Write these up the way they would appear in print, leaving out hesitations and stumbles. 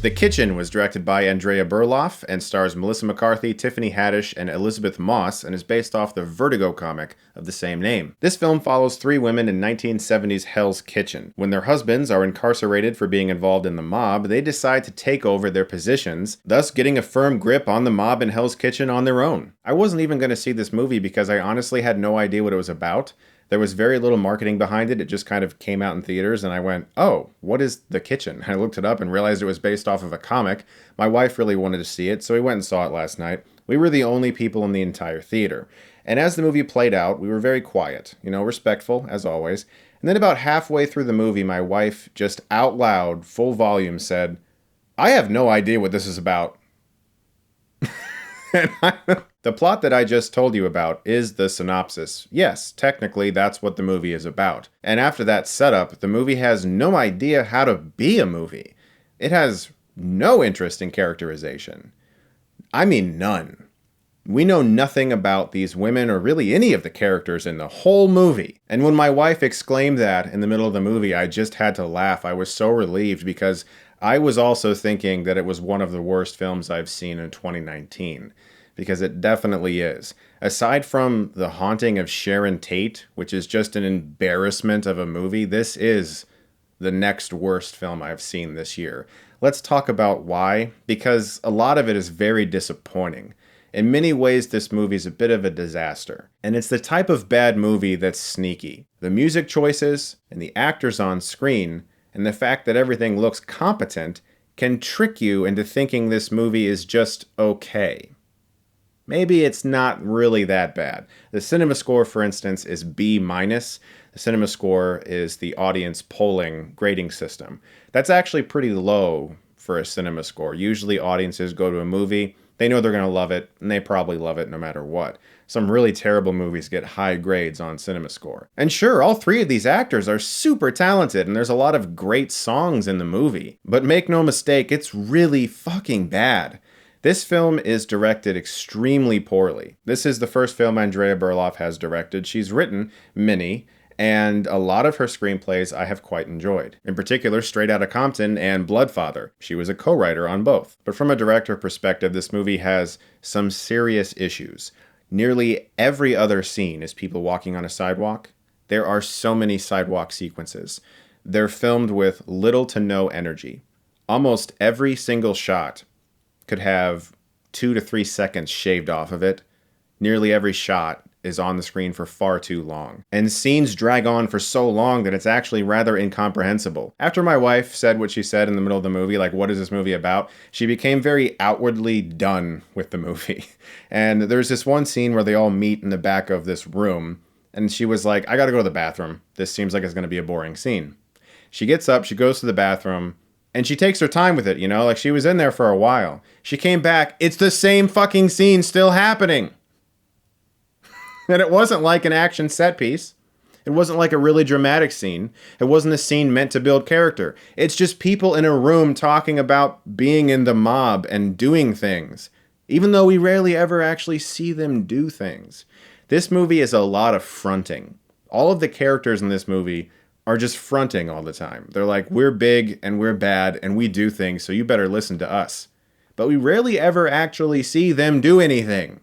The Kitchen was directed by Andrea Berloff and stars Melissa McCarthy, Tiffany Haddish, and Elisabeth Moss, and is based off the Vertigo comic of the same name. This film follows three women in 1970s Hell's Kitchen. When their husbands are incarcerated for being involved in the mob, they decide to take over their positions, thus getting a firm grip on the mob in Hell's Kitchen on their own. I wasn't even going to see this movie because I honestly had no idea what it was about. There was very little marketing behind it. It just kind of came out in theaters, and I went, oh, what is The Kitchen? I looked it up and realized it was based off of a comic. My wife really wanted to see it, so we went and saw it last night. We were the only people in the entire theater. And as the movie played out, we were very quiet, respectful, as always. And then about halfway through the movie, my wife just out loud, full volume, said, I have no idea what this is about. The plot that I just told you about is the synopsis. Yes, technically that's what the movie is about. And after that setup, the movie has no idea how to be a movie. It has no interest in characterization. I mean, none. We know nothing about these women or really any of the characters in the whole movie. And when my wife exclaimed that in the middle of the movie, I just had to laugh. I was so relieved because I was also thinking that it was one of the worst films I've seen in 2019. Because it definitely is. Aside from The Haunting of Sharon Tate, which is just an embarrassment of a movie, this is the next worst film I've seen this year. Let's talk about why, because a lot of it is very disappointing. In many ways, this movie is a bit of a disaster. And it's the type of bad movie that's sneaky. The music choices and the actors on screen and the fact that everything looks competent can trick you into thinking this movie is just okay. Maybe it's not really that bad. The cinema score, for instance, is B-. The cinema score is the audience polling grading system. That's actually pretty low for a cinema score. Usually audiences go to a movie, they know they're going to love it, and they probably love it no matter what. Some really terrible movies get high grades on cinema score. And sure, all three of these actors are super talented, and there's a lot of great songs in the movie. But make no mistake, it's really fucking bad. This film is directed extremely poorly. This is the first film Andrea Berloff has directed. She's written many, and a lot of her screenplays I have quite enjoyed. In particular, Straight Outta Compton and Bloodfather. She was a co-writer on both. But from a director perspective, this movie has some serious issues. Nearly every other scene is people walking on a sidewalk. There are so many sidewalk sequences. They're filmed with little to no energy. Almost every single shot could have 2 to 3 seconds shaved off of it. Nearly every shot is on the screen for far too long. And scenes drag on for so long that it's actually rather incomprehensible. After my wife said what she said in the middle of the movie, like, what is this movie about? She became very outwardly done with the movie. And there's this one scene where they all meet in the back of this room, and she was like, I gotta go to the bathroom. This seems like it's gonna be a boring scene. She gets up, she goes to the bathroom, and she takes her time with it, like she was in there for a while. She came back, it's the same fucking scene still happening. And it wasn't like an action set piece. It wasn't like a really dramatic scene. It wasn't a scene meant to build character. It's just people in a room talking about being in the mob and doing things, even though we rarely ever actually see them do things. This movie is a lot of fronting. All of the characters in this movie are just fronting all the time. They're like, we're big and we're bad and we do things, so you better listen to us. But we rarely ever actually see them do anything.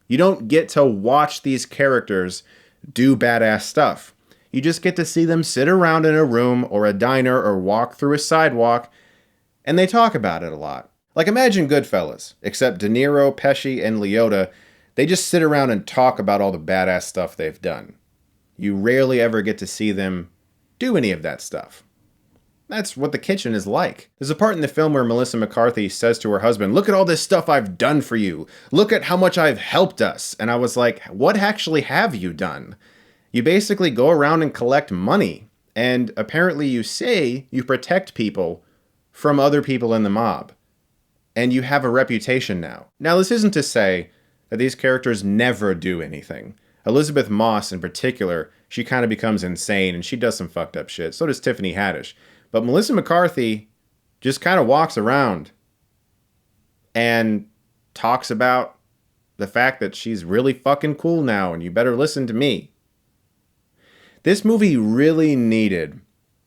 You don't get to watch these characters do badass stuff. You just get to see them sit around in a room or a diner or walk through a sidewalk, and they talk about it a lot. Like, imagine Goodfellas, except De Niro, Pesci, and Liotta, they just sit around and talk about all the badass stuff they've done. You rarely ever get to see them do any of that stuff. That's what The Kitchen is like. There's a part in the film where Melissa McCarthy says to her husband, look at all this stuff I've done for you. Look at how much I've helped us. And I was like, what actually have you done? You basically go around and collect money. And apparently you say you protect people from other people in the mob. And you have a reputation now. Now, this isn't to say that these characters never do anything. Elisabeth Moss, in particular, she kind of becomes insane, and she does some fucked up shit. So does Tiffany Haddish. But Melissa McCarthy just kind of walks around and talks about the fact that she's really fucking cool now, and you better listen to me. This movie really needed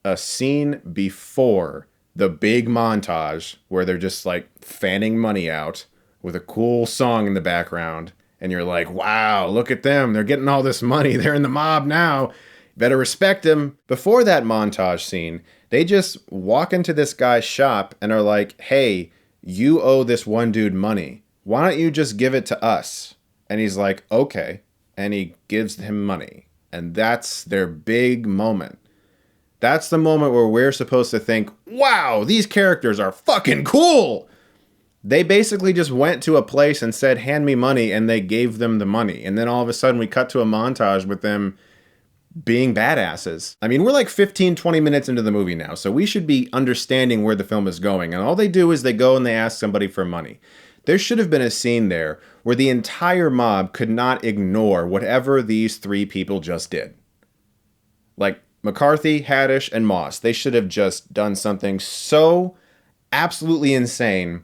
a scene before the big montage where they're just like fanning money out with a cool song in the background. And you're like, wow, look at them. They're getting all this money. They're in the mob now. Better respect them. Before that montage scene, they just walk into this guy's shop and are like, hey, you owe this one dude money. Why don't you just give it to us? And he's like, okay. And he gives him money. And that's their big moment. That's the moment where we're supposed to think, wow, these characters are fucking cool. They basically just went to a place and said, hand me money, and they gave them the money. And then all of a sudden we cut to a montage with them being badasses. I mean, we're like 15, 20 minutes into the movie now, so we should be understanding where the film is going. And all they do is they go and they ask somebody for money. There should have been a scene there where the entire mob could not ignore whatever these three people just did. Like McCarthy, Haddish, and Moss. They should have just done something so absolutely insane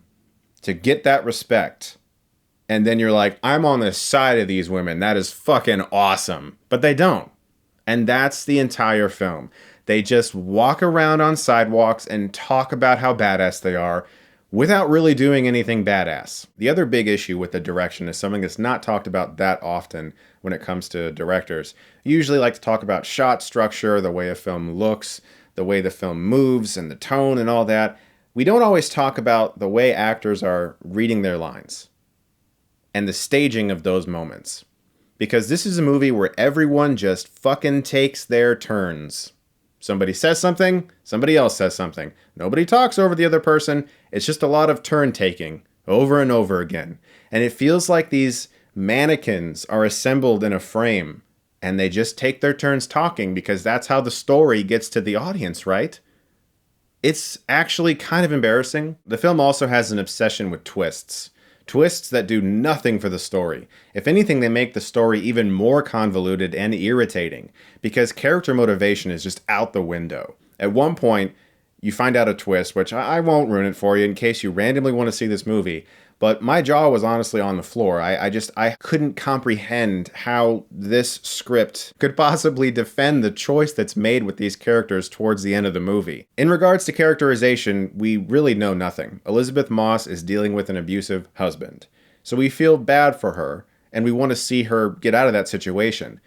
to get that respect. And then you're like, I'm on the side of these women. That is fucking awesome. But they don't. And that's the entire film. They just walk around on sidewalks and talk about how badass they are without really doing anything badass. The other big issue with the direction is something that's not talked about that often when it comes to directors. You usually like to talk about shot structure, the way a film looks, the way the film moves, and the tone and all that. We don't always talk about the way actors are reading their lines and the staging of those moments. Because this is a movie where everyone just fucking takes their turns. Somebody says something, somebody else says something. Nobody talks over the other person. It's just a lot of turn taking over and over again. And it feels like these mannequins are assembled in a frame and they just take their turns talking because that's how the story gets to the audience, right? It's actually kind of embarrassing. The film also has an obsession with twists. Twists that do nothing for the story. If anything, they make the story even more convoluted and irritating because character motivation is just out the window. At one point, you find out a twist, which I won't ruin it for you in case you randomly want to see this movie, but my jaw was honestly on the floor. I couldn't comprehend how this script could possibly defend the choice that's made with these characters towards the end of the movie. In regards to characterization, we really know nothing. Elisabeth Moss is dealing with an abusive husband. So we feel bad for her, and we want to see her get out of that situation.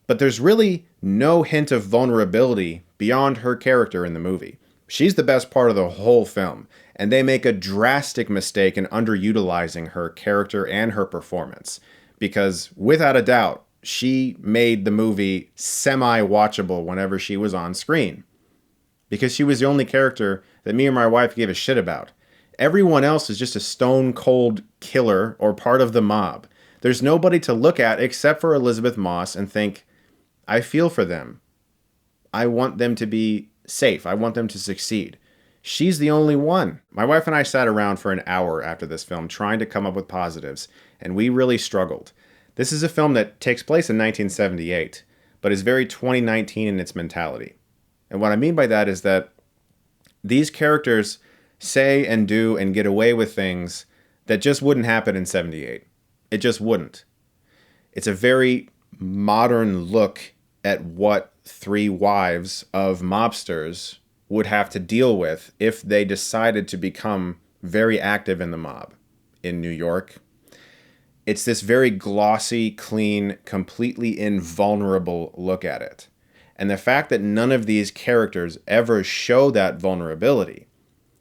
But there's really no hint of vulnerability beyond her character in the movie. She's the best part of the whole film, and they make a drastic mistake in underutilizing her character and her performance. Because, without a doubt, she made the movie semi-watchable whenever she was on screen. Because she was the only character that me or my wife gave a shit about. Everyone else is just a stone-cold killer or part of the mob. There's nobody to look at except for Elisabeth Moss and think, I feel for them. I want them to be safe. I want them to succeed. She's the only one. My wife and I sat around for an hour after this film trying to come up with positives, and we really struggled. This is a film that takes place in 1978, but is very 2019 in its mentality. And what I mean by that is that these characters say and do and get away with things that just wouldn't happen in 78. It just wouldn't. It's a very modern look at what three wives of mobsters would have to deal with if they decided to become very active in the mob in New York. It's this very glossy, clean, completely invulnerable look at it. And the fact that none of these characters ever show that vulnerability,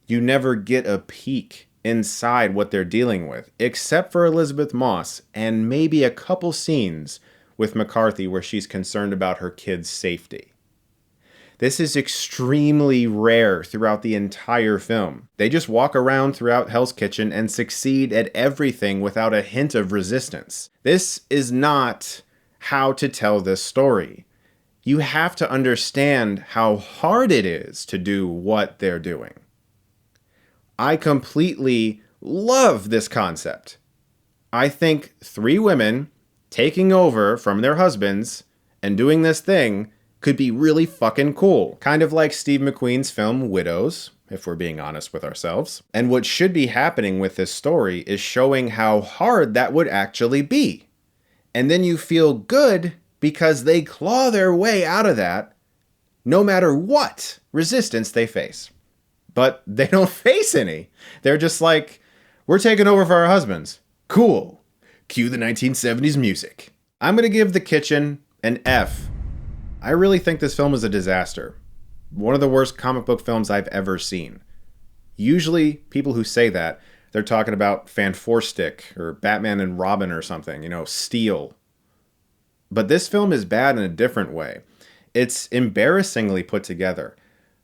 you never get a peek inside what they're dealing with, except for Elisabeth Moss and maybe a couple scenes with McCarthy where she's concerned about her kids' safety. This is extremely rare throughout the entire film. They just walk around throughout Hell's Kitchen and succeed at everything without a hint of resistance. This is not how to tell this story. You have to understand how hard it is to do what they're doing. I completely love this concept. I think three women taking over from their husbands and doing this thing could be really fucking cool. Kind of like Steve McQueen's film Widows, if we're being honest with ourselves. And what should be happening with this story is showing how hard that would actually be. And then you feel good because they claw their way out of that no matter what resistance they face. but they don't face any. They're just like, we're taking over for our husbands. Cool. Cue the 1970s music. I'm going to give The Kitchen an F. I really think this film is a disaster. One of the worst comic book films I've ever seen. Usually, people who say that, they're talking about Fan Four Stick or Batman and Robin or something, Steel. But this film is bad in a different way. It's embarrassingly put together,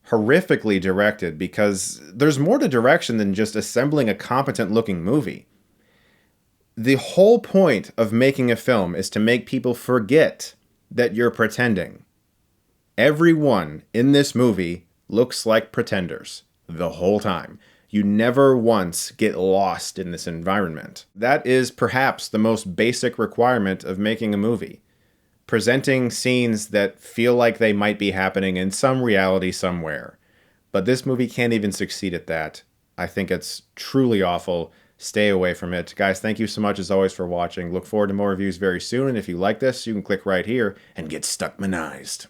horrifically directed, because there's more to direction than just assembling a competent-looking movie. The whole point of making a film is to make people forget that you're pretending. Everyone in this movie looks like pretenders the whole time. You never once get lost in this environment. That is perhaps the most basic requirement of making a movie. Presenting scenes that feel like they might be happening in some reality somewhere. But this movie can't even succeed at that. I think it's truly awful. Stay away from it. Guys, thank you so much as always for watching. Look forward to more reviews very soon. And if you like this, you can click right here and get Stuckmanized.